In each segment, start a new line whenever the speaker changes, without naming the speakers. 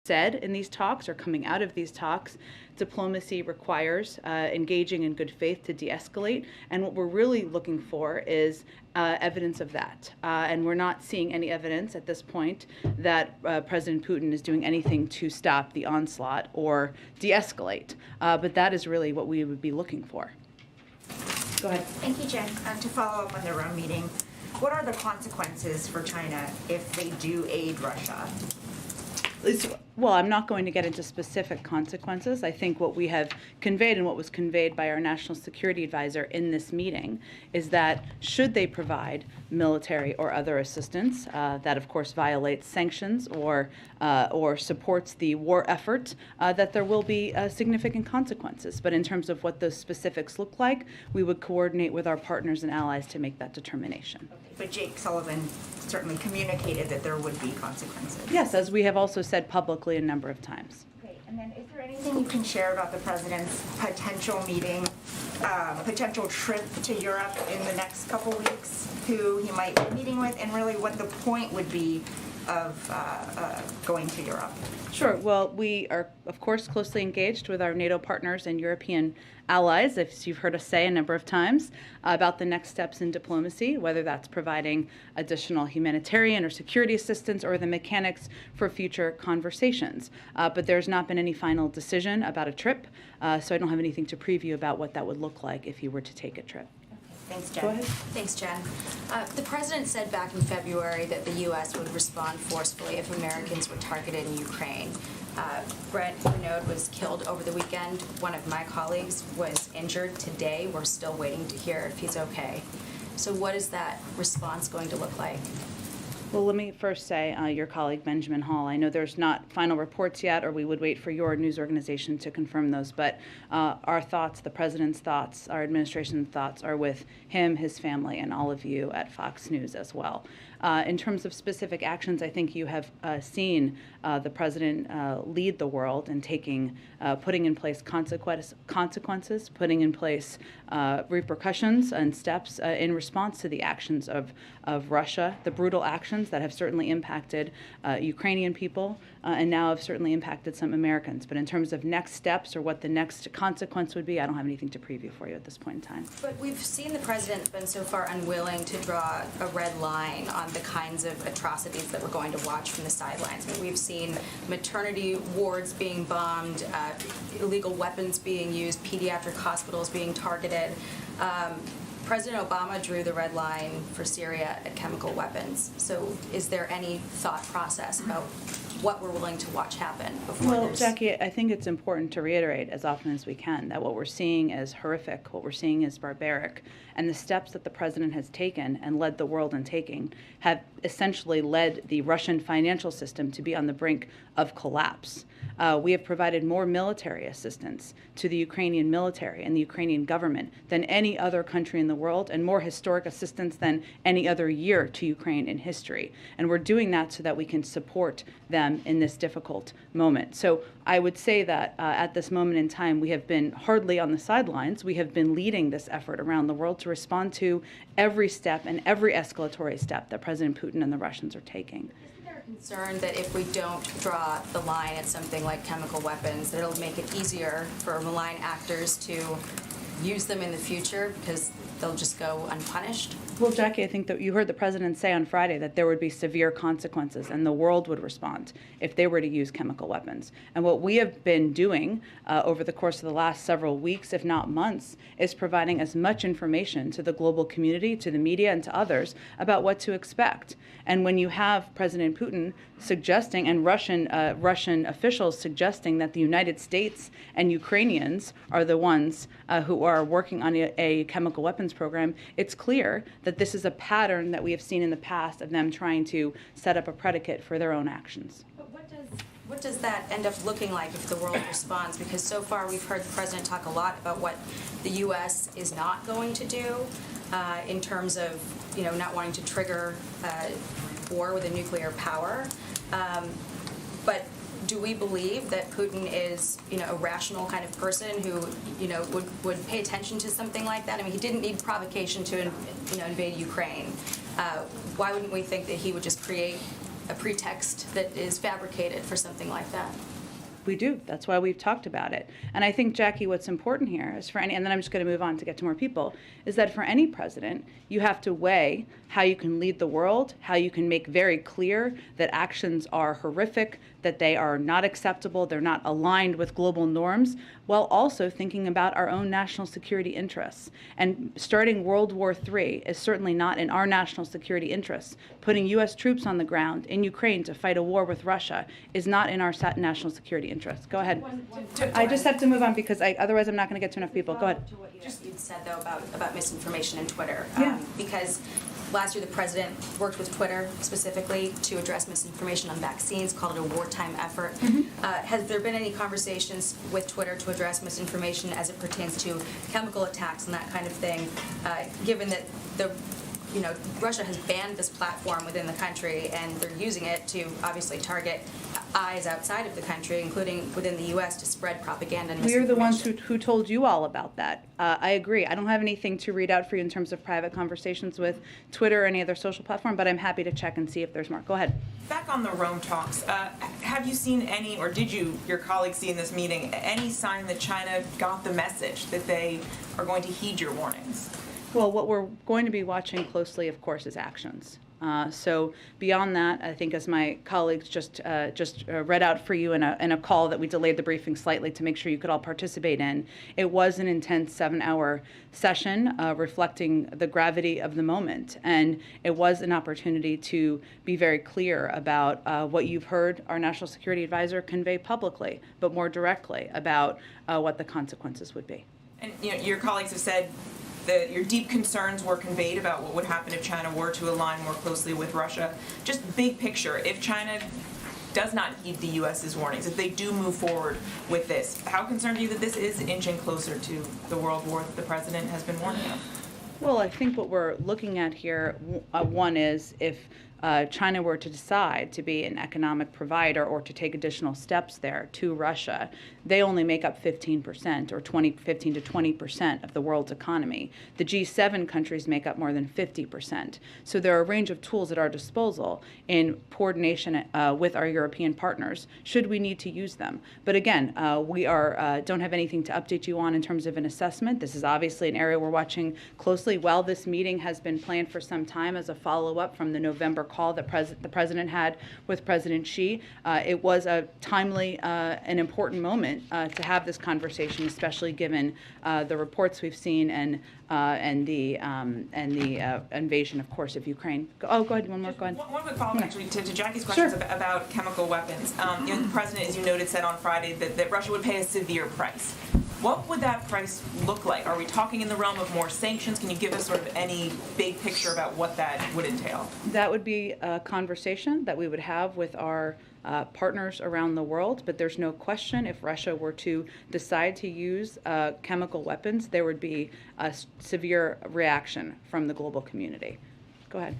said in these talks or coming out of these talks, diplomacy requires engaging in good faith to de-escalate, and what we're really looking for is evidence of that. And we're not seeing any evidence at this point that President Putin is doing anything to stop the onslaught or de-escalate. But that is really what we would be looking for. Go ahead.
Thank you, Jen. To follow up on the Rome meeting, what are the consequences for China if they do aid Russia?
Well, I'm not going to get into specific consequences. I think what we have conveyed and what was conveyed by our national security advisor in this meeting is that should they provide military or other assistance that, of course, violates sanctions or supports the war effort, that there will be significant consequences. But in terms of what those specifics look like, we would coordinate with our partners and allies to make that determination.
But Jake Sullivan certainly communicated that there would be consequences.
Yes, as we have also said publicly a number of times.
Okay, and then is there anything you can share about the president's potential meeting, potential trip to Europe in the next couple weeks, who he might be meeting with, and really what the point would be of going to Europe?
Sure. Well, we are, of course, closely engaged with our NATO partners and European allies, as you've heard us say a number of times, about the next steps in diplomacy, whether that's providing additional humanitarian or security assistance or the mechanics for future conversations. But there's not been any final decision about a trip, so I don't have anything to preview about what that would look like if you were to take a trip.
Thanks, Jen.
Go ahead.
Thanks, Jen. The president said back in February that the U.S. would respond forcefully if Americans were targeted in Ukraine. Brent Renaud was killed over the weekend. One of my colleagues was injured today. We're still waiting to hear if he's okay. So what is that response going to look like?
Well, let me first say, your colleague Benjamin Hall, I know there's not final reports yet, or we would wait for your news organization to confirm those, but our thoughts, the president's thoughts, our administration's thoughts are with him, his family, and all of you at Fox News as well. In terms of specific actions, I think you have seen the president lead the world in putting in place consequences, putting in place repercussions and steps in response to the actions of Russia, the brutal actions that have certainly impacted Ukrainian people and now have certainly impacted some Americans. But in terms of next steps or what the next consequence would be, I don't have anything to preview for you at this point in time.
But we've seen the president been so far unwilling to draw a red line on the kinds of atrocities that we're going to watch from the sidelines. I mean, we've seen maternity wards being bombed, illegal weapons being used, pediatric hospitals being targeted. President Obama drew the red line for Syria at chemical weapons. So is there any thought process about what we're willing to watch happen before
Well, Jackie, I think it's important to reiterate as often as we can that what we're seeing is horrific, what we're seeing is barbaric, and the steps that the president has taken and led the world in taking have essentially led the Russian financial system to be on the brink of collapse. We have provided more military assistance to the Ukrainian military and the Ukrainian government than any other country in the world, and more historic assistance than any other year to Ukraine in history. And we're doing that so that we can support them in this difficult moment. So I would say that at this moment in time, we have been hardly on the sidelines. We have been leading this effort around the world to respond to every step and every escalatory step that President Putin and the Russians are taking.
Concerned that if we don't draw the line at something like chemical weapons, that it'll make it easier for malign actors to use them in the future because they'll just go unpunished?
Well, Jackie, I think that you heard the president say on Friday that there would be severe consequences and the world would respond if they were to use chemical weapons. And what we have been doing over the course of the last several weeks, if not months, is providing as much information to the global community, to the media, and to others about what to expect. And when you have President Putin suggesting and Russian officials suggesting that the United States and Ukrainians are the ones who are working on a chemical weapons program, it's clear that this is a pattern that we have seen in the past of them trying to set up a predicate for their own actions.
But what does that end up looking like if the world responds? Because so far we've heard the president talk a lot about what the U.S. is not going to do in terms of, not wanting to trigger war with a nuclear power. But do we believe that Putin is, a rational kind of person who, would pay attention to something like that? I mean, he didn't need provocation to, invade Ukraine. Why wouldn't we think that he would just create a pretext that is fabricated for something like that?
We do. That's why we've talked about it. And I think, Jackie, what's important here is for any, and then I'm just going to move on to get to more people, is that for any president, you have to weigh how you can lead the world, how you can make very clear that actions are horrific, that they are not acceptable, they're not aligned with global norms, while also thinking about our own national security interests. And starting World War III is certainly not in our national security interests. Putting U.S. troops on the ground in Ukraine to fight a war with Russia is not in our national security interests. Go ahead. I just have to move on because otherwise I'm not going to get to enough people. Go ahead.
To what you said, though, about misinformation in Twitter.
Yeah.
Because last year the president worked with Twitter specifically to address misinformation on vaccines, called it a wartime effort. Has there been any conversations with Twitter to address misinformation as it pertains to chemical attacks and that kind of thing, given that Russia has banned this platform within the country and they're using it to obviously target eyes outside of the country, including within the U.S., to spread propaganda and
We are the ones
misinformation?
who told you all about that. I agree. I don't have anything to read out for you in terms of private conversations with Twitter or any other social platform, but I'm happy to check and see if there's more. Go ahead.
Back on the Rome talks, have you seen any, or did your colleagues see in this meeting, any sign that China got the message that they are going to heed your warnings?
Well, what we're going to be watching closely, of course, is actions. So beyond that, I think as my colleagues just read out for you in a call that we delayed the briefing slightly to make sure you could all participate in, it was an intense 7-hour session reflecting the gravity of the moment. And it was an opportunity to be very clear about what you've heard our National Security Advisor convey publicly, but more directly about what the consequences would be.
And your colleagues have said that your deep concerns were conveyed about what would happen if China were to align more closely with Russia. Just big picture, if China does not heed the U.S.'s warnings, if they do move forward with this, how concerned are you that this is inching closer to the world war that the president has been warning of?
Well, I think what we're looking at here, one is if China were to decide to be an economic provider or to take additional steps there to Russia, they only make up 15% or 15 to 20% of the world's economy. The G7 countries make up more than 50%. So there are a range of tools at our disposal in coordination with our European partners, should we need to use them. But again, we don't have anything to update you on in terms of an assessment. This is obviously an area we're watching closely. While this meeting has been planned for some time as a follow-up from the November call that the president had with President Xi, it was a timely and important moment to have this conversation, especially given the reports we've seen and the invasion, of course, of Ukraine. Go ahead. One more. Go ahead.
One quick follow-up, actually, to Jackie's questions
Sure.
about chemical weapons. The president, as you noted, said on Friday that Russia would pay a severe price. What would that price look like? Are we talking in the realm of more sanctions? Can you give us sort of any big picture about what that would entail?
That would be a conversation that we would have with our partners around the world, but there's no question if Russia were to decide to use chemical weapons, there would be a severe reaction from the global community. Go ahead.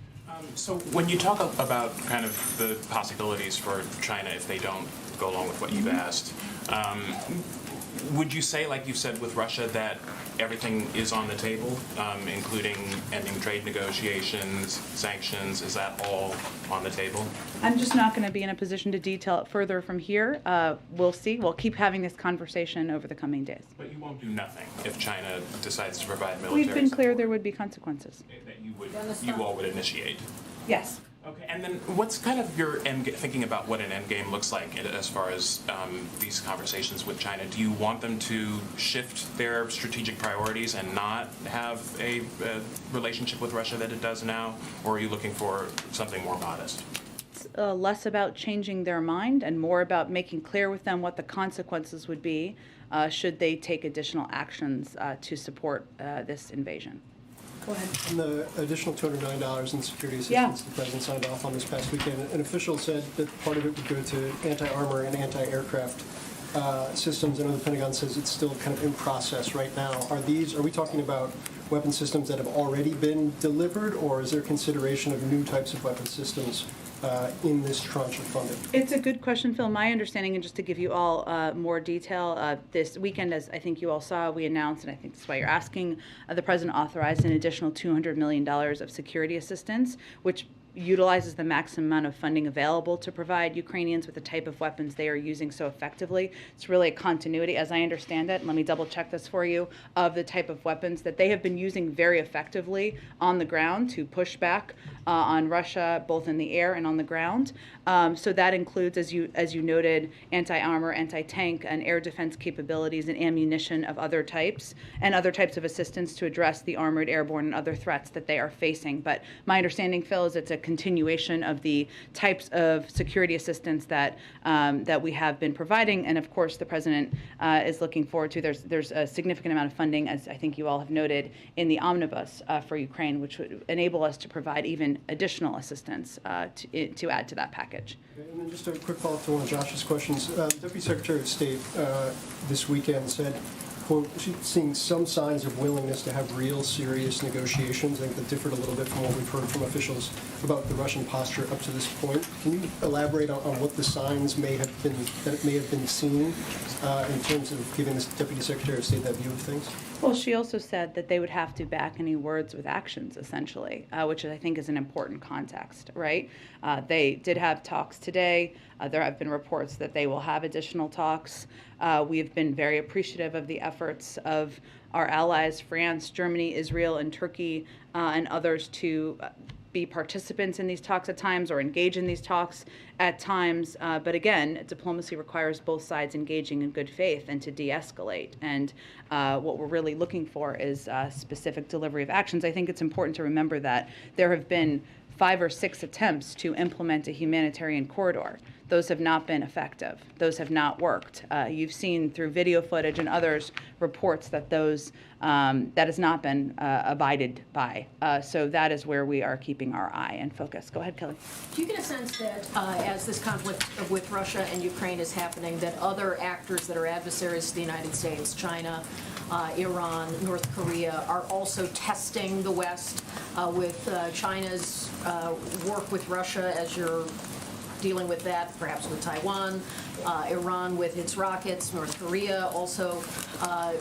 So when you talk about kind of the possibilities for China if they don't go along with what you've asked, would you say, like you've said with Russia, that everything is on the table, including ending trade negotiations, sanctions? Is that all on the table?
I'm just not going to be in a position to detail it further from here. We'll see. We'll keep having this conversation over the coming days.
But you won't do nothing if China decides to provide military
We've been clear
support
there would be consequences.
that you all would initiate.
Yes.
Okay, and then what's kind of your thinking about what an end game looks like as far as these conversations with China? Do you want them to shift their strategic priorities and not have a relationship with Russia that it does now, or are you looking for something more modest?
It's less about changing their mind and more about making clear with them what the consequences would be should they take additional actions to support this invasion. Go ahead.
And the additional $200 million in security assistance
Yeah.
the president signed off on this past weekend, an official said that part of it would go to anti-armor and anti-aircraft systems. I know the Pentagon says it's still kind of in process right now. Are we talking about weapon systems that have already been delivered, or is there consideration of new types of weapon systems in this tranche of funding?
It's a good question, Phil. My understanding, and just to give you all more detail, this weekend, as I think you all saw, we announced, and I think that's why you're asking, the president authorized an additional $200 million of security assistance, which utilizes the maximum amount of funding available to provide Ukrainians with the type of weapons they are using so effectively. It's really a continuity, as I understand it, and let me double check this for you, of the type of weapons that they have been using very effectively on the ground to push back on Russia, both in the air and on the ground. So that includes, as you noted, anti-armor, anti-tank, and air defense capabilities and ammunition of other types, and other types of assistance to address the armored, airborne, and other threats that they are facing. But my understanding, Phil, is it's a continuation of the types of security assistance that that we have been providing, and of course the president is looking forward to. There's a significant amount of funding, as I think you all have noted, in the omnibus for Ukraine, which would enable us to provide even additional assistance to add to that package.
Okay, and then just a quick follow-up to one of Josh's questions. Deputy Secretary of State this weekend said, quote, she's seeing some signs of willingness to have real serious negotiations. I think that differed a little bit from what we've heard from officials about the Russian posture up to this point. Can you elaborate on what the signs may have been seen in terms of giving the Deputy Secretary of State that view of things?
Well, she also said that they would have to back any words with actions, essentially, which I think is an important context, right? They did have talks today. There have been reports that they will have additional talks. We have been very appreciative of the efforts of our allies, France, Germany, Israel, and Turkey, and others to be participants in these talks at times or engage in these talks at times. But again, diplomacy requires both sides engaging in good faith and to de-escalate. And what we're really looking for is specific delivery of actions. I think it's important to remember that there have been 5 or 6 attempts to implement a humanitarian corridor. Those have not been effective. Those have not worked. You've seen through video footage and others reports that those that has not been abided by. So that is where we are keeping our eye and focus. Go ahead, Kelly.
Do you get a sense that as this conflict with Russia and Ukraine is happening, that other actors that are adversaries to the United States, China, Iran, North Korea, are also testing the West with China's work with Russia as you're dealing with that, perhaps with Taiwan, Iran with its rockets, North Korea also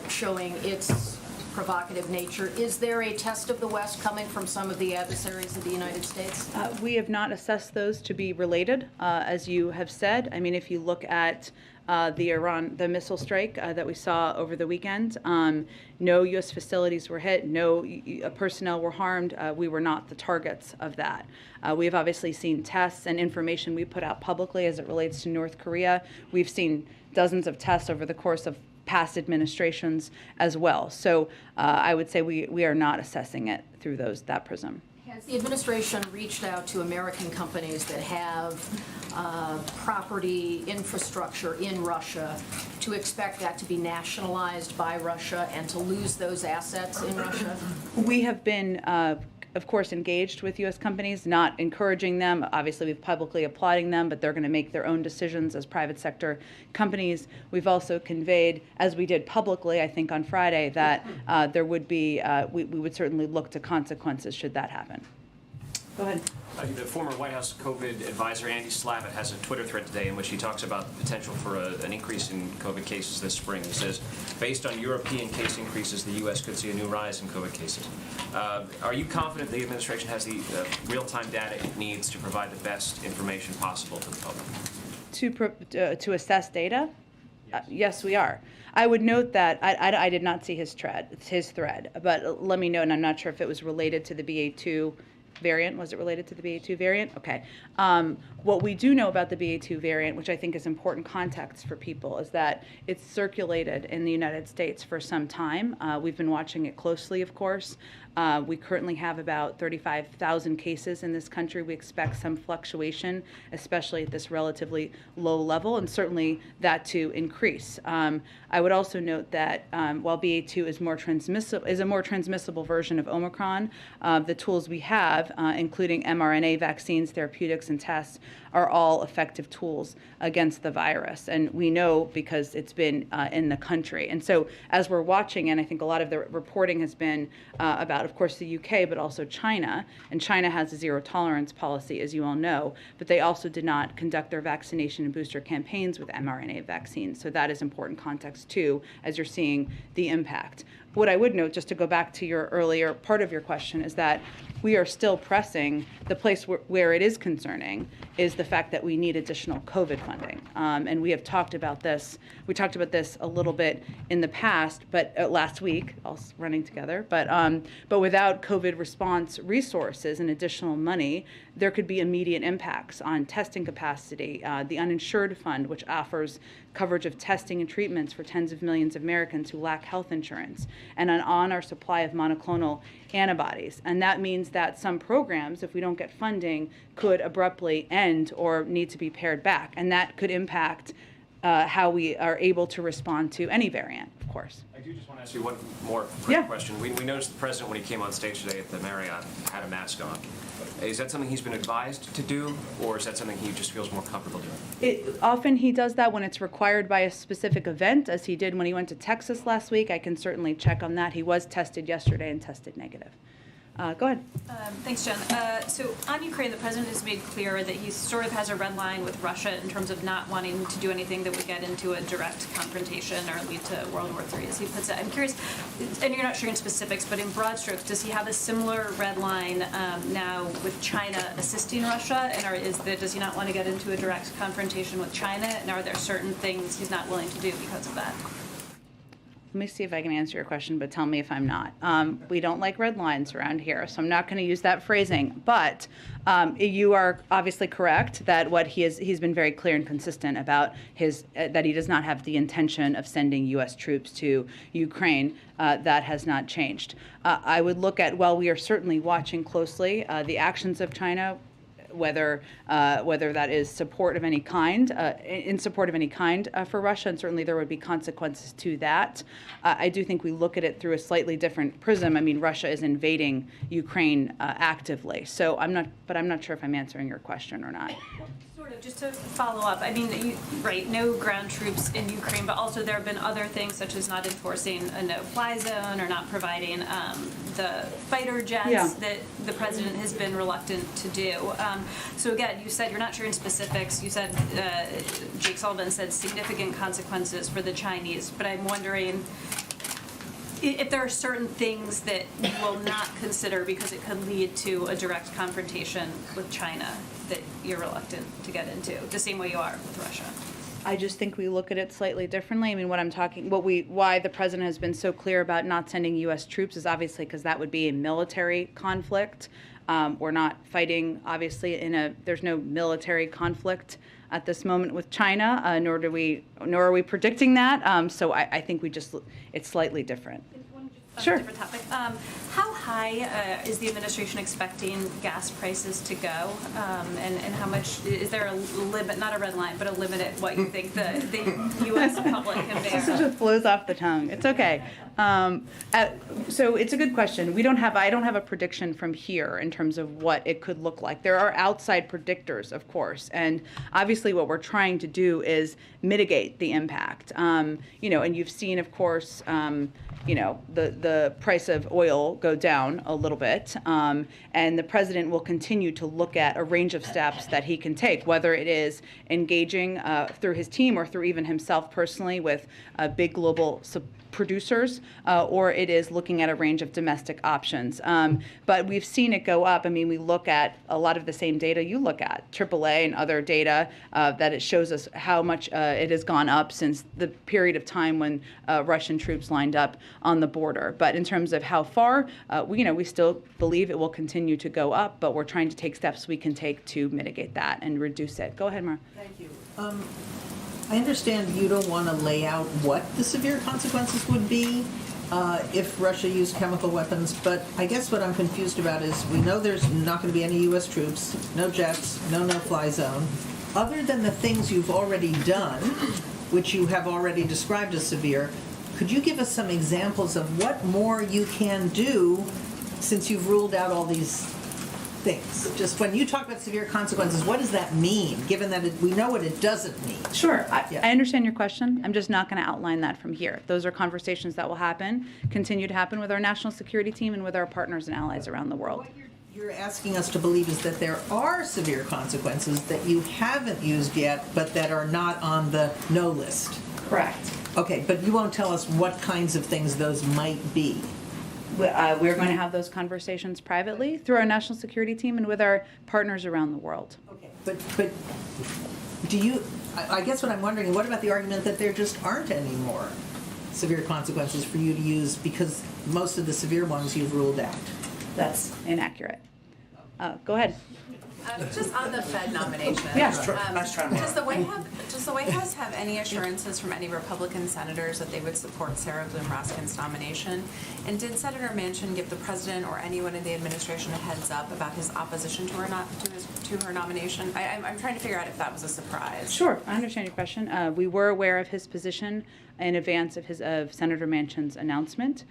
showing its provocative nature. Is there a test of the West coming from some of the adversaries of the United States?
We have not assessed those to be related, as you have said. I mean, if you look at the missile strike that we saw over the weekend, no U.S. facilities were hit, no personnel were harmed. We were not the targets of that. We have obviously seen tests and information we put out publicly as it relates to North Korea. We've seen dozens of tests over the course of past administrations as well. So I would say we are not assessing it through that prism.
Has the administration reached out to American companies that have property, infrastructure in Russia to expect that to be nationalized by Russia and to lose those assets in Russia?
We have been, of course, engaged with U.S. companies, not encouraging them. Obviously, we've publicly applauding them, but they're going to make their own decisions as private sector companies. We've also conveyed, as we did publicly, I think on Friday, that there would be, we would certainly look to consequences should that happen. Go ahead.
The former White House COVID advisor, Andy Slavitt, has a Twitter thread today in which he talks about the potential for an increase in COVID cases this spring. He says, based on European case increases, the U.S. could see a new rise in COVID cases. Are you confident the administration has the real-time data it needs to provide the best information possible to the public?
To assess data? Yes, we are. I would note that I did not see his thread, but let me know, and I'm not sure if it was related to the BA2 variant. Was it related to the BA2 variant? Okay. What we do know about the BA2 variant, which I think is important context for people, is that it's circulated in the United States for some time. We've been watching it closely, of course. We currently have about 35,000 cases in this country. We expect some fluctuation, especially at this relatively low level, and certainly that to increase. I would also note that while BA2 is a more transmissible version of Omicron, the tools we have, including mRNA vaccines, therapeutics, and tests, are all effective tools against the virus. And we know because it's been in the country. And so as we're watching, and I think a lot of the reporting has been about, of course, the UK, but also China. And China has a zero tolerance policy, as you all know, but they also did not conduct their vaccination and booster campaigns with mRNA vaccines. So that is important context, too, as you're seeing the impact. What I would note, just to go back to your earlier part of your question, is that we are still pressing. The place where it is concerning is the fact that we need additional COVID funding. And we have talked about this. We talked about this a little bit in the past, but last week, all running together. But without COVID response resources and additional money, there could be immediate impacts on testing capacity, the uninsured fund, which offers coverage of testing and treatments for tens of millions of Americans who lack health insurance, and on our supply of monoclonal antibodies. And that means that some programs, if we don't get funding, could abruptly end or need to be pared back. And that could impact how we are able to respond to any variant, of course.
I do just want to ask you one more quick question. We noticed the president, when he came on stage today at the Marriott, had a mask on. Is that something he's been advised to do, or is that something he just feels more comfortable doing?
Often he does that when it's required by a specific event, as he did when he went to Texas last week. I can certainly check on that. He was tested yesterday and tested negative. Go ahead.
Thanks, Jen. So on Ukraine, the president has made clear that he sort of has a red line with Russia in terms of not wanting to do anything that would get into a direct confrontation or lead to World War III, as he puts it. I'm curious, and you're not sharing specifics, but in broad strokes, does he have a similar red line now with China assisting Russia? And does he not want to get into a direct confrontation with China? And are there certain things he's not willing to do because of that?
Let me see if I can answer your question, but tell me if I'm not. We don't like red lines around here, so I'm not going to use that phrasing. But you are obviously correct that he's been very clear and consistent about that he does not have the intention of sending U.S. troops to Ukraine. That has not changed. I would look at, while we are certainly watching closely the actions of China, whether that is support of any kind, in support of any kind for Russia, and certainly there would be consequences to that. I do think we look at it through a slightly different prism. I mean, Russia is invading Ukraine actively, so I'm not sure if I'm answering your question or not.
Sort of, just to follow up, I mean, right, no ground troops in Ukraine, but also there have been other things such as not enforcing a no-fly zone or not providing the fighter jets that the president has been reluctant to do. So again, you said you're not sharing specifics. You said, Jake Sullivan said significant consequences for the Chinese, but I'm wondering if there are certain things that you will not consider because it could lead to a direct confrontation with China that you're reluctant to get into, the same way you are with Russia.
I just think we look at it slightly differently. I mean, why the president has been so clear about not sending U.S. troops is obviously because that would be a military conflict. We're not fighting, obviously, there's no military conflict at this moment with China, nor are we predicting that. So I think it's slightly different. Sure.
Different topic. How high is the administration expecting gas prices to go? And how much, is there a limit, not a red line, but a limit at what you think the U.S. public can bear?
It just flows off the tongue. It's okay. So it's a good question. I don't have a prediction from here in terms of what it could look like. There are outside predictors, of course, and obviously what we're trying to do is mitigate the impact. And you've seen, of course, the price of oil go down a little bit, and the president will continue to look at a range of steps that he can take, whether it is engaging through his team or through even himself personally with big global producers, or it is looking at a range of domestic options. But we've seen it go up. I mean, we look at a lot of the same data you look at, AAA and other data, that it shows us how much it has gone up since the period of time when Russian troops lined up on the border. But in terms of how far, we still believe it will continue to go up, but we're trying to take steps we can take to mitigate that and reduce it. Go ahead, Mara.
Thank you. I understand you don't want to lay out what the severe consequences would be if Russia used chemical weapons, but I guess what I'm confused about is we know there's not going to be any U.S. troops, no jets, no-fly zone. Other than the things you've already done, which you have already described as severe, could you give us some examples of what more you can do since you've ruled out all these things? Just when you talk about severe consequences, what does that mean, given that we know what it doesn't mean?
Sure. I understand your question. I'm just not going to outline that from here. Those are conversations that will continue to happen with our national security team and with our partners and allies around the world.
What you're asking us to believe is that there are severe consequences that you haven't used yet, but that are not on the no list.
Correct.
Okay, but you won't tell us what kinds of things those might be.
We're going to have those conversations privately through our national security team and with our partners around the world.
Okay, but do you, I guess what I'm wondering, what about the argument that there just aren't any more severe consequences for you to use because most of the severe ones you've ruled out?
That's inaccurate. Go ahead.
Just on the Fed nomination.
Yeah.
Does the White House have any assurances from any Republican senators that they would support Sarah Bloom Raskin's nomination? And did Senator Manchin give the president or anyone in the administration a heads up about his opposition to her nomination? I'm trying to figure out if that was a surprise.
Sure, I understand your question. We were aware of his position in advance of Senator Manchin's announcement.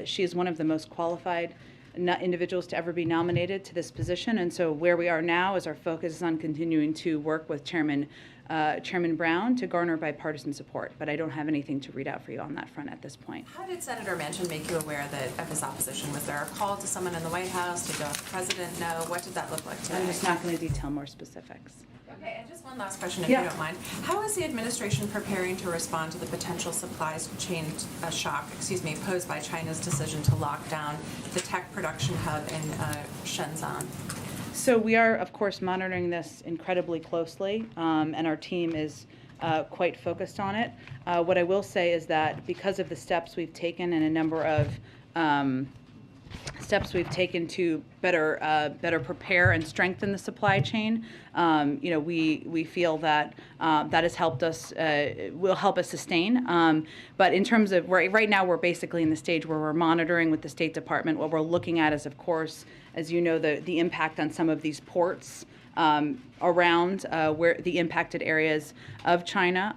She is one of the most qualified individuals to ever be nominated to this position, and so where we are now is our focus is on continuing to work with Chairman Brown to garner bipartisan support, but I don't have anything to read out for you on that front at this point.
How did Senator Manchin make you aware of his opposition? Was there a call to someone in the White House? Did the president know? What did that look like today?
I'm just not going to detail more specifics.
Okay, and just one last question, if you don't mind. How is the administration preparing to respond to the potential supply chain shock, posed by China's decision to lock down the tech production hub in Shenzhen?
So we are, of course, monitoring this incredibly closely, and our team is quite focused on it. What I will say is that because of the steps we've taken and a number of steps we've taken to better prepare and strengthen the supply chain, we feel that that has helped us, will help us sustain. But in terms of right now, we're basically in the stage where we're monitoring with the State Department. What we're looking at is, of course, as you know, the impact on some of these ports around where the impacted areas of China.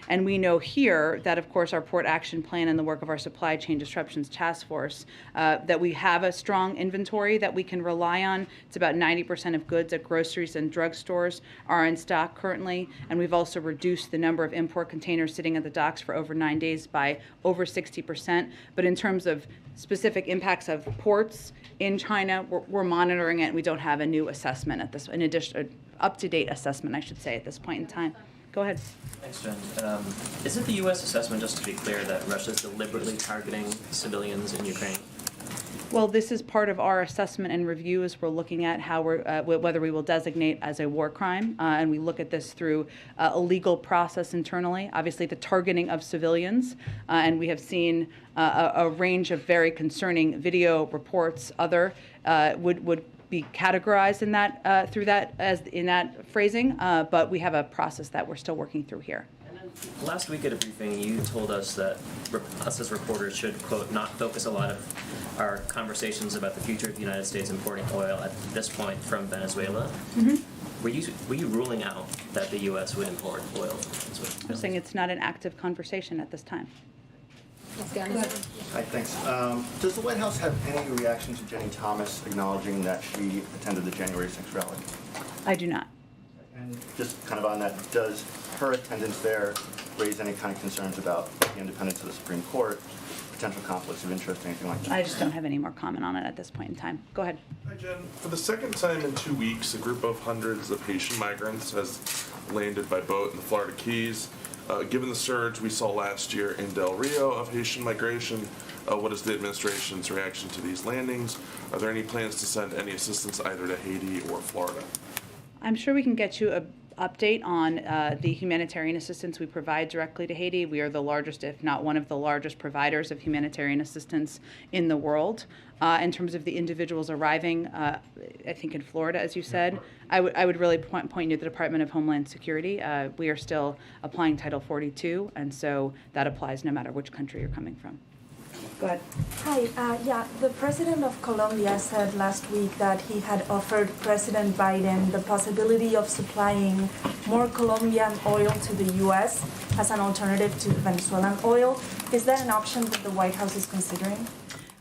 And we know here that, of course, our port action plan and the work of our supply chain disruptions task force, that we have a strong inventory that we can rely on. It's about 90% of goods at groceries and drugstores are in stock currently. And we've also reduced the number of import containers sitting at the docks for over 9 days by over 60%. But in terms of specific impacts of ports in China, we're monitoring it, and we don't have a new assessment at this, in addition, up-to-date assessment, I should say, at this point in time. Go ahead.
Thanks, Jen. Is it the U.S. assessment, just to be clear, that Russia is deliberately targeting civilians in Ukraine?
Well, this is part of our assessment and review as we're looking at how whether we will designate as a war crime, and we look at this through a legal process internally. Obviously, the targeting of civilians, and we have seen a range of very concerning video reports. Other would be categorized in that through that as in that phrasing, but we have a process that we're still working through here.
Last week at a briefing, you told us that us as reporters should, quote, not focus a lot of our conversations about the future of the United States importing oil at this point from Venezuela. Mm-hmm. Were you ruling out that the U.S. would import oil from Venezuela?
I'm saying it's not an active conversation at this time.
Hi, thanks. Does the White House have any reaction to Jenny Thomas acknowledging that she attended the January 6th rally?
I do not.
And just kind of on that, does her attendance there raise any kind of concerns about the independence of the Supreme Court, potential conflicts of interest, anything like that?
I just don't have any more comment on it at this point in time. Go ahead.
Hi, Jen. For the second time in 2 weeks, a group of hundreds of Haitian migrants has landed by boat in the Florida Keys. Given the surge we saw last year in Del Rio of Haitian migration, what is the administration's reaction to these landings? Are there any plans to send any assistance either to Haiti or Florida?
I'm sure we can get you an update on the humanitarian assistance we provide directly to Haiti. We are the largest, if not one of the largest providers of humanitarian assistance in the world. In terms of the individuals arriving, I think in Florida, as you said, I would really point you to the Department of Homeland Security. We are still applying Title 42, and so that applies no matter which country you're coming from. Go ahead.
Hi, the president of Colombia said last week that he had offered President Biden the possibility of supplying more Colombian oil to the U.S. as an alternative to Venezuelan oil. Is that an option that the White House is considering?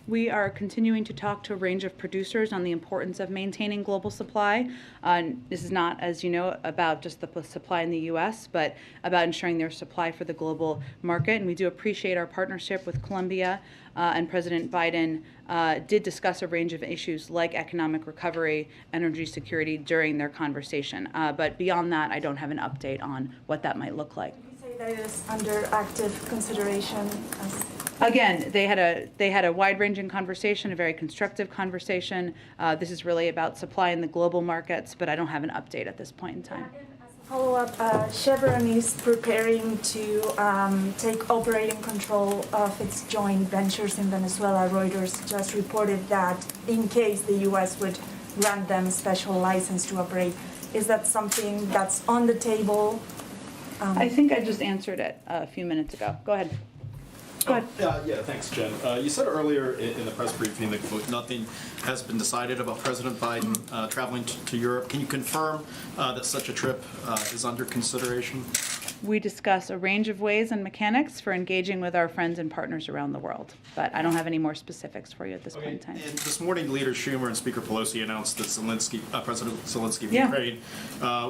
We are continuing to talk to a range of producers on the importance of maintaining global supply. This is not, as you know, about just the supply in the U.S., but about ensuring there's supply for the global market. And we do appreciate our partnership with Colombia, and President Biden did discuss a range of issues like economic recovery, energy security during their conversation. But beyond that, I don't have an update on what that might look like.
Would you say that it is under active consideration as
Again, they had a wide-ranging conversation, a very constructive conversation. This is really about supply in the global markets, but I don't have an update at this point in time.
Follow-up, Chevron is preparing to take operating control of its joint ventures in Venezuela. Reuters just reported that in case the U.S. would grant them a special license to operate. Is that something that's on the table?
I think I just answered it a few minutes ago. Go ahead. Go ahead.
Yeah, thanks, Jen. You said earlier in the press briefing that quote, nothing has been decided about President Biden traveling to Europe. Can you confirm that such a trip is under consideration?
We discuss a range of ways and mechanics for engaging with our friends and partners around the world, but I don't have any more specifics for you at this point in time.
And this morning, Leader Schumer and Speaker Pelosi announced that President Zelensky of
Yeah.
Ukraine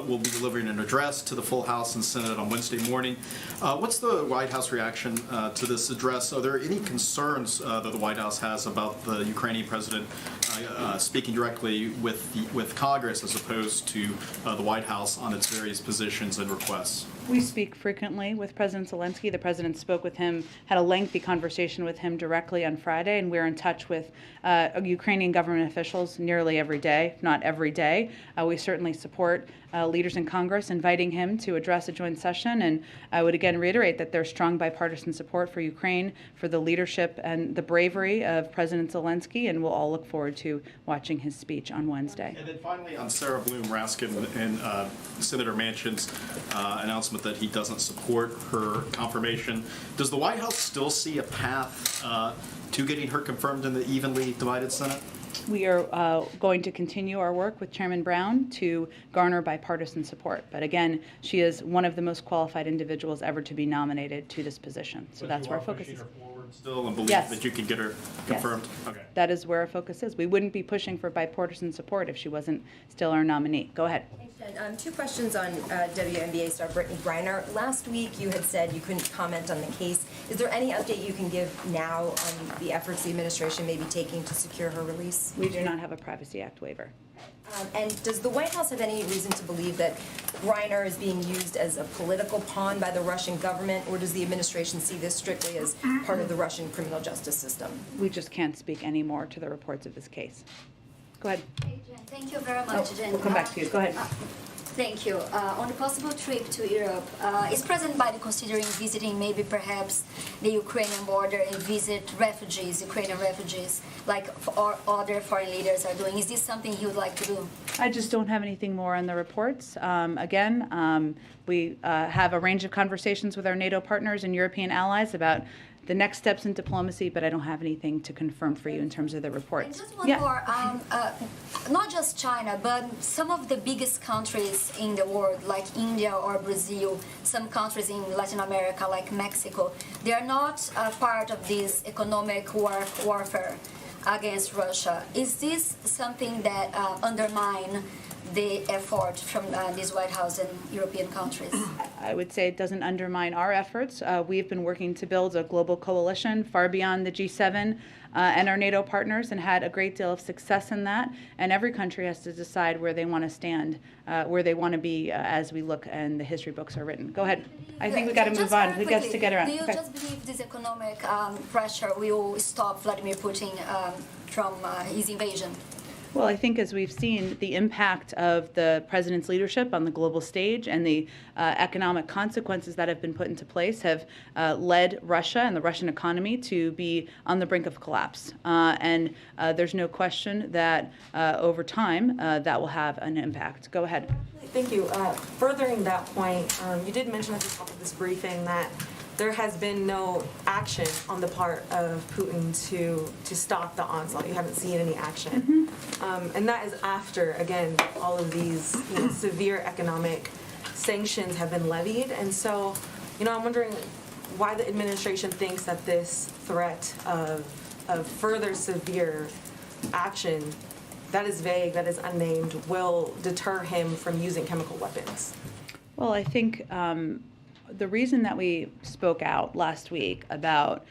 will be delivering an address to the full House and Senate on Wednesday morning. What's the White House reaction to this address? Are there any concerns that the White House has about the Ukrainian president speaking directly with Congress as opposed to the White House on its various positions and requests?
We speak frequently with President Zelensky. The president spoke with him, had a lengthy conversation with him directly on Friday, and we're in touch with Ukrainian government officials nearly every day, if not every day. We certainly support leaders in Congress inviting him to address a joint session, and I would again reiterate that there's strong bipartisan support for Ukraine, for the leadership and the bravery of President Zelensky, and we'll all look forward to watching his speech on Wednesday.
And then finally, on Sarah Bloom Raskin and Senator Manchin's announcement that he doesn't support her confirmation, does the White House still see a path to getting her confirmed in the evenly divided Senate?
We are going to continue our work with Chairman Brown to garner bipartisan support. But again, she is one of the most qualified individuals ever to be nominated to this position. So that's where our focus is.
Still and believe
Yes.
that you can get her confirmed?
Yes.
Okay.
That is where our focus is. We wouldn't be pushing for bipartisan support if she wasn't still our nominee. Go ahead.
Two questions on WNBA star Brittany Griner. Last week you had said you couldn't comment on the case. Is there any update you can give now on the efforts the administration may be taking to secure her release?
We do not have a Privacy Act waiver.
And does the White House have any reason to believe that Griner is being used as a political pawn by the Russian government, or does the administration see this strictly as part of the Russian criminal justice system?
We just can't speak any more to the reports of this case. Go ahead.
Thank you very much, Jen.
We'll come back to you. Go ahead.
Thank you. On a possible trip to Europe, is President Biden considering visiting maybe perhaps the Ukrainian border and visit refugees, Ukrainian refugees, like other foreign leaders are doing? Is this something he would like to do?
I just don't have anything more on the reports. We have a range of conversations with our NATO partners and European allies about the next steps in diplomacy, but I don't have anything to confirm for you in terms of the reports.
And just one more, not just China, but some of the biggest countries in the world, like India or Brazil, some countries in Latin America, like Mexico, they are not part of this economic warfare against Russia. Is this something that undermines the effort from this White House and European countries?
I would say it doesn't undermine our efforts. We've been working to build a global coalition far beyond the G7 and our NATO partners and had a great deal of success in that. And every country has to decide where they want to stand, where they want to be as we look and the history books are written. Go ahead. I think we got to move on. We got to get around.
Do you just believe this economic pressure will stop Vladimir Putin from his invasion?
Well, I think as we've seen, the impact of the president's leadership on the global stage and the economic consequences that have been put into place have led Russia and the Russian economy to be on the brink of collapse. And there's no question that over time that will have an impact. Go ahead.
Thank you. Furthering that point, you did mention at the top of this briefing that there has been no action on the part of Putin to stop the onslaught. You haven't seen any action. And that is after, again, all of these severe economic sanctions have been levied. And so, I'm wondering why the administration thinks that this threat of further severe action that is vague, that is unnamed, will deter him from using chemical weapons.
Well, I think the reason that we spoke out last week about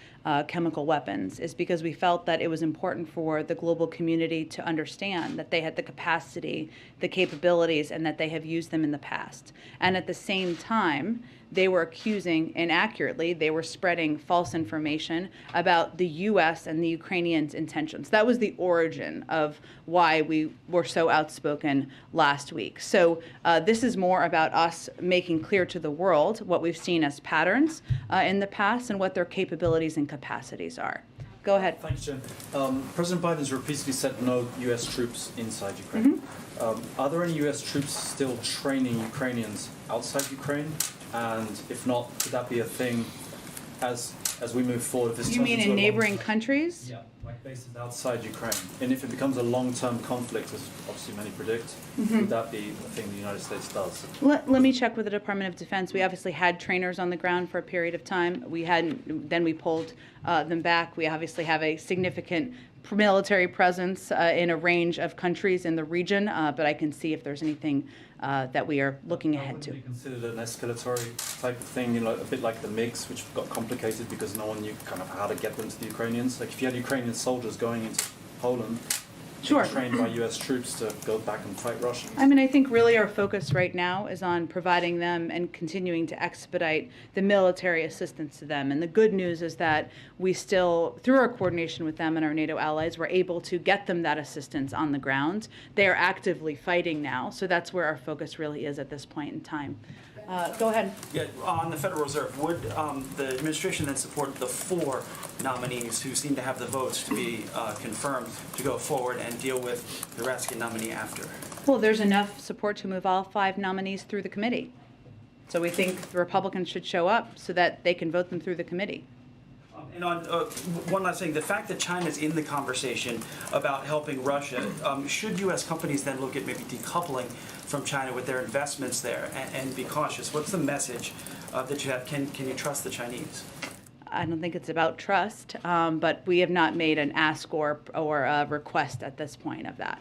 chemical weapons is because we felt that it was important for the global community to understand that they had the capacity, the capabilities, and that they have used them in the past. And at the same time, they were accusing inaccurately, they were spreading false information about the U.S. and the Ukrainians' intentions. That was the origin of why we were so outspoken last week. So this is more about us making clear to the world what we've seen as patterns in the past and what their capabilities and capacities are. Go ahead.
Thanks, Jen. President Biden's repeatedly said no U.S. troops inside Ukraine. Are there any U.S. troops still training Ukrainians outside Ukraine? And if not, could that be a thing as we move forward? If this
You mean in neighboring countries?
Yeah, like bases outside Ukraine. And if it becomes a long-term conflict, as obviously many predict, would that be a thing the United States does?
Let me check with the Department of Defense. We obviously had trainers on the ground for a period of time. We hadn't, then we pulled them back. We obviously have a significant military presence in a range of countries in the region, but I can see if there's anything that we are looking ahead to.
Would be considered an escalatory type of thing, you know, a bit like the MiGs, which got complicated because no one knew kind of how to get them to the Ukrainians. Like if you had Ukrainian soldiers going into Poland,
Sure.
trained by U.S. troops to go back and fight Russians.
I mean, I think really our focus right now is on providing them and continuing to expedite the military assistance to them. And the good news is that we still, through our coordination with them and our NATO allies, we're able to get them that assistance on the ground. They are actively fighting now, so that's where our focus really is at this point in time. Go ahead.
Yeah, on the Federal Reserve, would the administration then support the 4 nominees who seem to have the votes to be confirmed to go forward and deal with the Raskin nominee after?
Well, there's enough support to move all 5 nominees through the committee. So we think the Republicans should show up so that they can vote them through the committee.
And on one last thing, the fact that China's in the conversation about helping Russia, should U.S. companies then look at maybe decoupling from China with their investments there and be cautious? What's the message that you have? Can you trust the Chinese?
I don't think it's about trust, but we have not made an ask or a request at this point of that.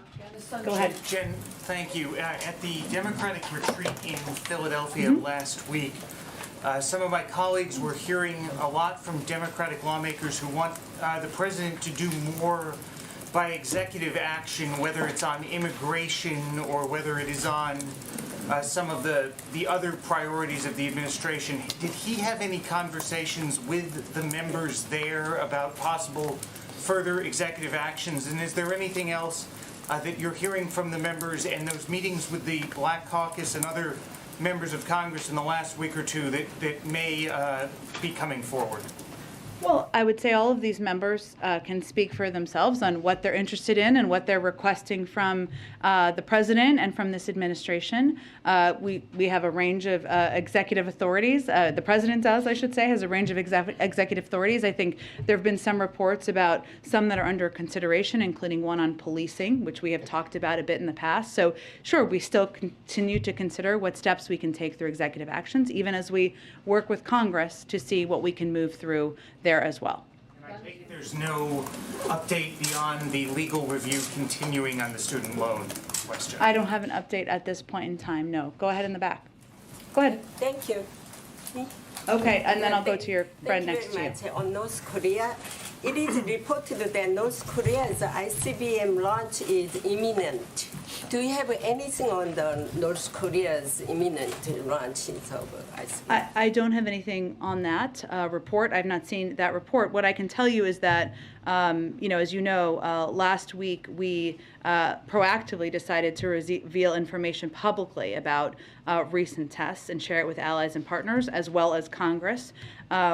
Go ahead.
Jen, thank you. At the Democratic retreat in Philadelphia last week, some of my colleagues were hearing a lot from Democratic lawmakers who want the president to do more by executive action, whether it's on immigration or whether it is on some of the other priorities of the administration. Did he have any conversations with the members there about possible further executive actions? And is there anything else that you're hearing from the members and those meetings with the Black Caucus and other members of Congress in the last week or two that may be coming forward?
Well, I would say all of these members can speak for themselves on what they're interested in and what they're requesting from the president and from this administration. We have a range of executive authorities. The president does, I should say, has a range of executive authorities. I think there have been some reports about some that are under consideration, including one on policing, which we have talked about a bit in the past. So sure, we still continue to consider what steps we can take through executive actions, even as we work with Congress to see what we can move through there as well.
And I take it there's no update beyond the legal review continuing on the student loan question?
I don't have an update at this point in time, no. Go ahead in the back. Go ahead.
Thank you.
Okay, and then I'll go to your friend next to you.
Thank you very much. On North Korea, it is reported that North Korea's ICBM launch is imminent. Do you have anything on the North Korea's imminent launch of ICBM?
I don't have anything on that report. I've not seen that report. What I can tell you is that, as you know, last week we proactively decided to reveal information publicly about recent tests and share it with allies and partners, as well as Congress.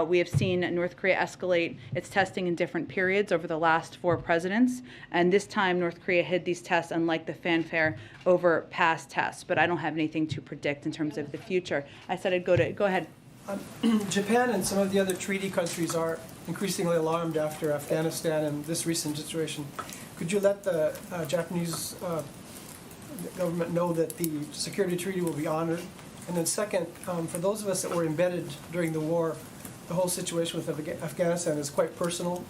We have seen North Korea escalate its testing in different periods over the last 4 presidents, and this time North Korea hid these tests, unlike the fanfare, over past tests. But I don't have anything to predict in terms of the future. I said I'd go ahead.
Japan and some of the other treaty countries are increasingly alarmed after Afghanistan and this recent situation. Could you let the Japanese government know that the security treaty will be honored? And then second, for those of us that were embedded during the war, the whole situation with Afghanistan is quite personal.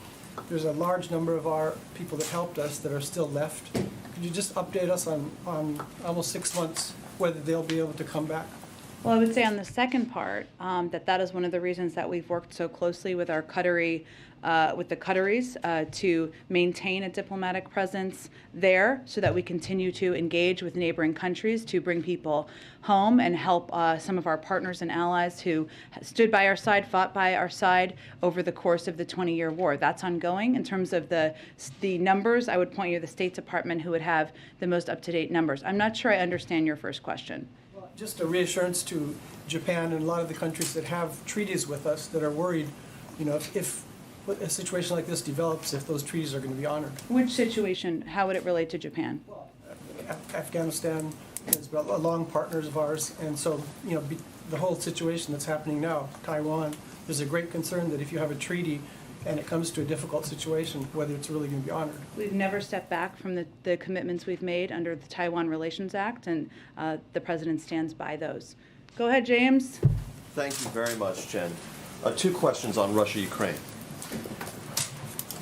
There's a large number of our people that helped us that are still left. Could you just update us on almost 6 months whether they'll be able to come back?
Well, I would say on the second part, that is one of the reasons that we've worked so closely with our with the Qataris to maintain a diplomatic presence there so that we continue to engage with neighboring countries to bring people home and help some of our partners and allies who stood by our side, fought by our side over the course of the 20-year war. That's ongoing. In terms of the numbers, I would point you to the State Department who would have the most up-to-date numbers. I'm not sure I understand your first question.
Just a reassurance to Japan and a lot of the countries that have treaties with us that are worried, if a situation like this develops, if those treaties are going to be honored.
Which situation? How would it relate to Japan?
Afghanistan is long partners of ours, and so the whole situation that's happening now, Taiwan, there's a great concern that if you have a treaty and it comes to a difficult situation, whether it's really going to be honored.
We've never stepped back from the commitments we've made under the Taiwan Relations Act, and the President stands by those. Go ahead, James.
Thank you very much, Jen. 2 questions on Russia-Ukraine.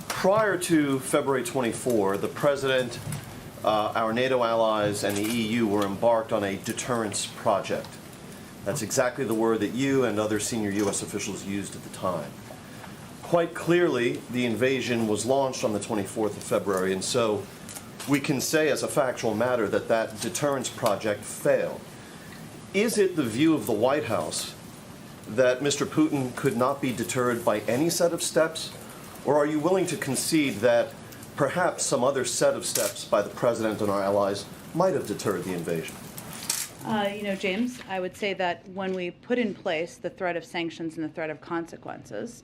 Prior to February 24, the President, our NATO allies, and the EU were embarked on a deterrence project. That's exactly the word that you and other senior U.S. officials used at the time. Quite clearly, the invasion was launched on the 24th of February, and so we can say as a factual matter that that deterrence project failed. Is it the view of the White House that Mr. Putin could not be deterred by any set of steps, or are you willing to concede that perhaps some other set of steps by the President and our allies might have deterred the invasion?
James, I would say that when we put in place the threat of sanctions and the threat of consequences,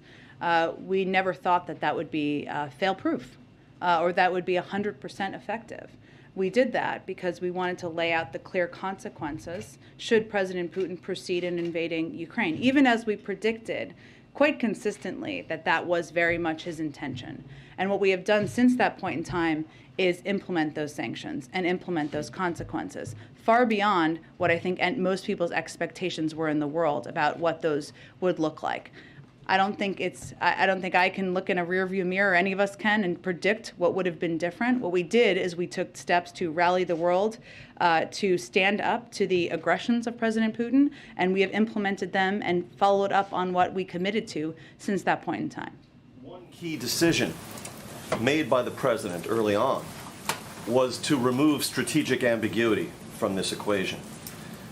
we never thought that would be fail-proof or that would be 100% effective. We did that because we wanted to lay out the clear consequences should President Putin proceed in invading Ukraine, even as we predicted quite consistently that was very much his intention. And what we have done since that point in time is implement those sanctions and implement those consequences, far beyond what I think most people's expectations were in the world about what those would look like. I don't think I can look in a rearview mirror, or any of us can, and predict what would have been different. What we did is we took steps to rally the world to stand up to the aggressions of President Putin, and we have implemented them and followed up on what we committed to since that point in time.
One key decision made by the President early on was to remove strategic ambiguity from this equation.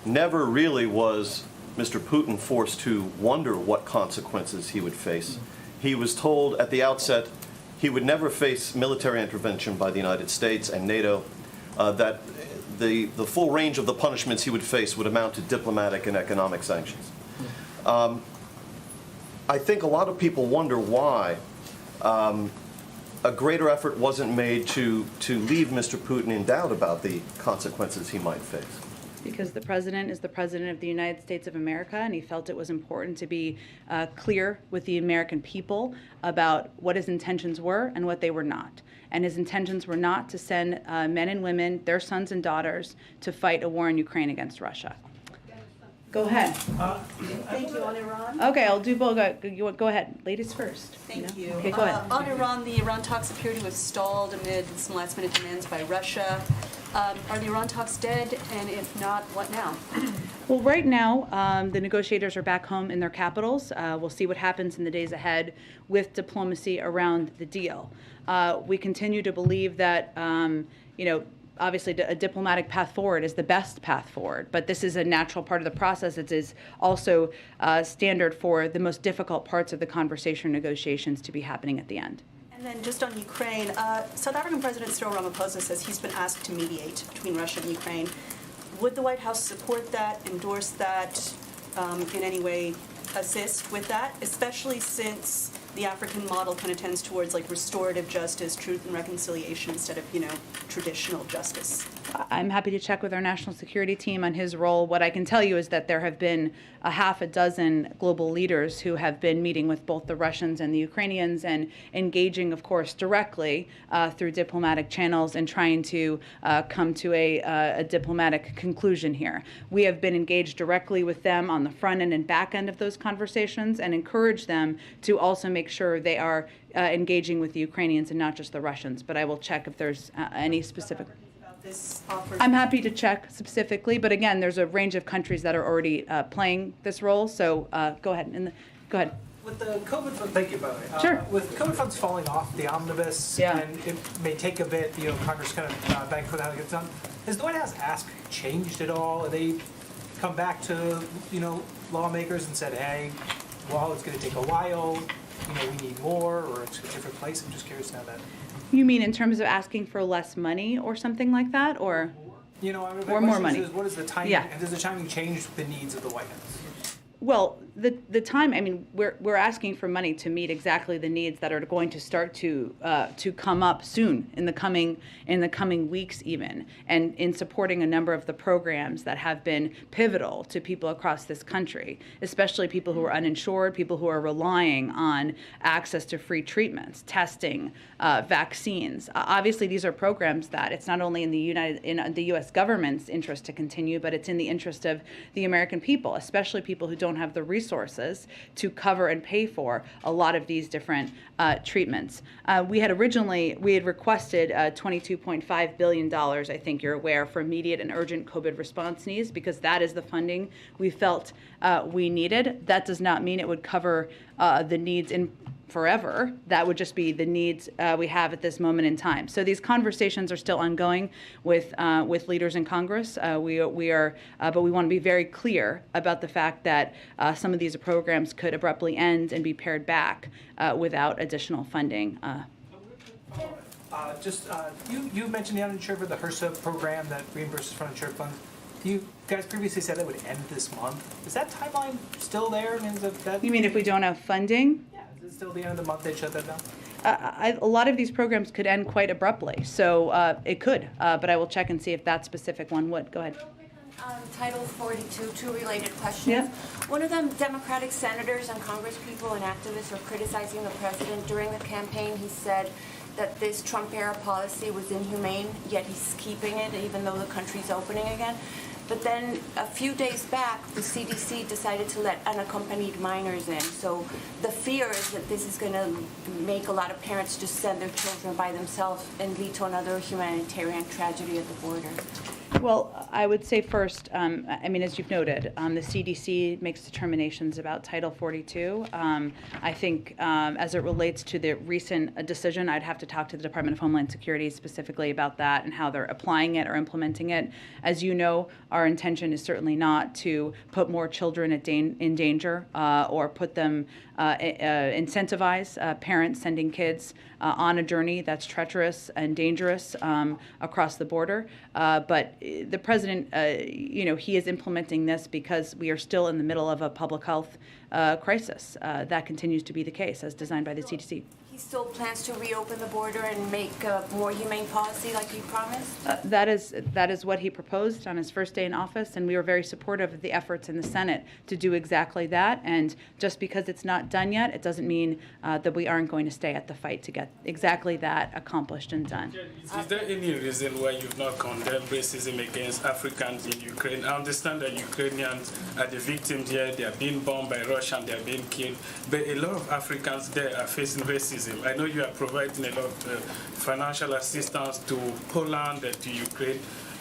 Never really was Mr. Putin forced to wonder what consequences he would face. He was told at the outset he would never face military intervention by the United States and NATO, that the full range of the punishments he would face would amount to diplomatic and economic sanctions. I think a lot of people wonder why a greater effort wasn't made to leave Mr. Putin in doubt about the consequences he might face.
Because the President is the President of the United States of America, and he felt it was important to be clear with the American people about what his intentions were and what they were not. And his intentions were not to send men and women, their sons and daughters, to fight a war in Ukraine against Russia. Go ahead.
Thank you. On Iran?
Okay, I'll do both. Go ahead. Ladies first.
Thank you.
Okay, go ahead.
On Iran, the Iran talks appear to have stalled amid some last-minute demands by Russia. Are the Iran talks dead? And if not, what now?
Well, right now, the negotiators are back home in their capitals. We'll see what happens in the days ahead with diplomacy around the deal. We continue to believe that, obviously a diplomatic path forward is the best path forward, but this is a natural part of the process. It is also standard for the most difficult parts of the conversation negotiations to be happening at the end.
And then just on Ukraine, South African President Cyril Ramaphosa says he's been asked to mediate between Russia and Ukraine. Would the White House support that, endorse that, in any way assist with that, especially since the African model kind of tends towards like restorative justice, truth and reconciliation instead of, traditional justice?
I'm happy to check with our national security team on his role. What I can tell you is that there have been a half a dozen global leaders who have been meeting with both the Russians and the Ukrainians and engaging, of course, directly through diplomatic channels and trying to come to a diplomatic conclusion here. We have been engaged directly with them on the front end and back end of those conversations and encourage them to also make sure they are engaging with the Ukrainians and not just the Russians. But I will check if there's any specific.
this offer?
I'm happy to check specifically, but again, there's a range of countries that are already playing this role. So go ahead. Go ahead.
With the COVID funds, thank you, by the way.
Sure.
With COVID funds falling off the omnibus,
Yeah.
and it may take a bit, Congress kind of back for how it gets done. Has the White House ask changed at all? Have they come back to, lawmakers and said, hey, well, it's going to take a while, we need more, or it's a different place? I'm just curious now that.
You mean in terms of asking for less money or something like that, or? Or more money.
What is the timing?
Yeah.
Does the timing change the needs of the White House?
Well, the time, I mean, we're asking for money to meet exactly the needs that are going to start to come up soon in the coming weeks even, and in supporting a number of the programs that have been pivotal to people across this country, especially people who are uninsured, people who are relying on access to free treatments, testing, vaccines. Obviously, these are programs that it's not only in the U.S. government's interest to continue, but it's in the interest of the American people, especially people who don't have the resources to cover and pay for a lot of these different treatments. We had requested $22.5 billion, I think you're aware, for immediate and urgent COVID response needs, because that is the funding we felt we needed. That does not mean it would cover the needs in forever. That would just be the needs we have at this moment in time. So these conversations are still ongoing with leaders in Congress. But we want to be very clear about the fact that some of these programs could abruptly end and be pared back without additional funding.
You mentioned the uninsured with the HRSA program that reimburses for uninsured funds. You guys previously said it would end this month. Is that timeline still there? I mean,
You mean if we don't have funding?
Yeah, is it still the end of the month they shut that down?
A lot of these programs could end quite abruptly, so it could, but I will check and see if that specific one would. Go ahead.
Title 42, two related questions.
Yeah.
One of them, Democratic senators and congresspeople and activists are criticizing the president. During the campaign, he said that this Trump-era policy was inhumane, yet he's keeping it even though the country's opening again. But then a few days back, the CDC decided to let unaccompanied minors in. So the fear is that this is going to make a lot of parents just send their children by themselves and lead to another humanitarian tragedy at the border.
Well, I would say first, I mean, as you've noted, the CDC makes determinations about Title 42. I think as it relates to the recent decision, I'd have to talk to the Department of Homeland Security specifically about that and how they're applying it or implementing it. As you know, our intention is certainly not to put more children in danger or put them, incentivize parents sending kids on a journey that's treacherous and dangerous across the border. But the president, he is implementing this because we are still in the middle of a public health crisis. That continues to be the case as designed by the CDC.
He still plans to reopen the border and make a more humane policy like he promised?
That is what he proposed on his first day in office, and we were very supportive of the efforts in the Senate to do exactly that. And just because it's not done yet, it doesn't mean that we aren't going to stay at the fight to get exactly that accomplished and done.
Is there any reason why you've not condemned racism against Africans in Ukraine? I understand that Ukrainians are the victims here, they are being bombed by Russia and they are being killed, but a lot of Africans there are facing racism. I know you are providing a lot of financial assistance to Poland and to Ukraine,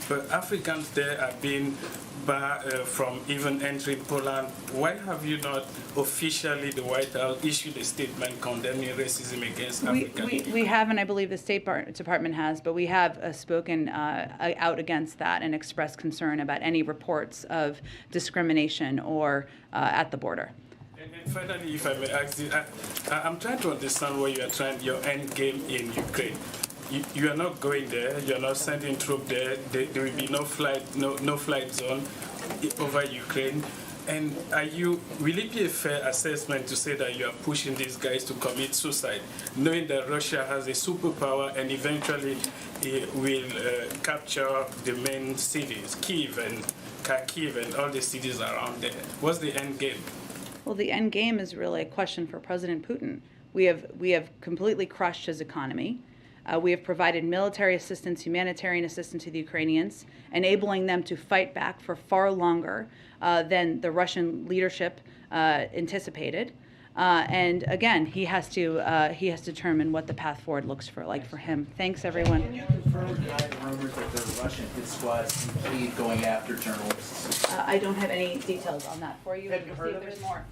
but Africans there are being barred from even entering Poland. Why have you not officially, the White House, issued a statement condemning racism against Africans?
We have, and I believe the State Department has, but we have spoken out against that and expressed concern about any reports of discrimination or at the border.
And finally, if I may ask you, I'm trying to understand where you are trying your end game in Ukraine. You are not going there. You are not sending troops there. There will be no flight zone over Ukraine. And will it be a fair assessment to say that you are pushing these guys to commit suicide, knowing that Russia has a superpower and eventually it will capture the main cities, Kyiv and Kharkiv and all the cities around there? What's the end game?
Well, the end game is really a question for President Putin. We have completely crushed his economy. We have provided military assistance, humanitarian assistance to the Ukrainians, enabling them to fight back for far longer than the Russian leadership anticipated. And again, he has to determine what the path forward looks like for him. Thanks, everyone.
Can you confirm or deny the rumors that the Russian hit squad is indeed going after journalists?
I don't have any details on that for you.
Have you heard of
There's
it?
more.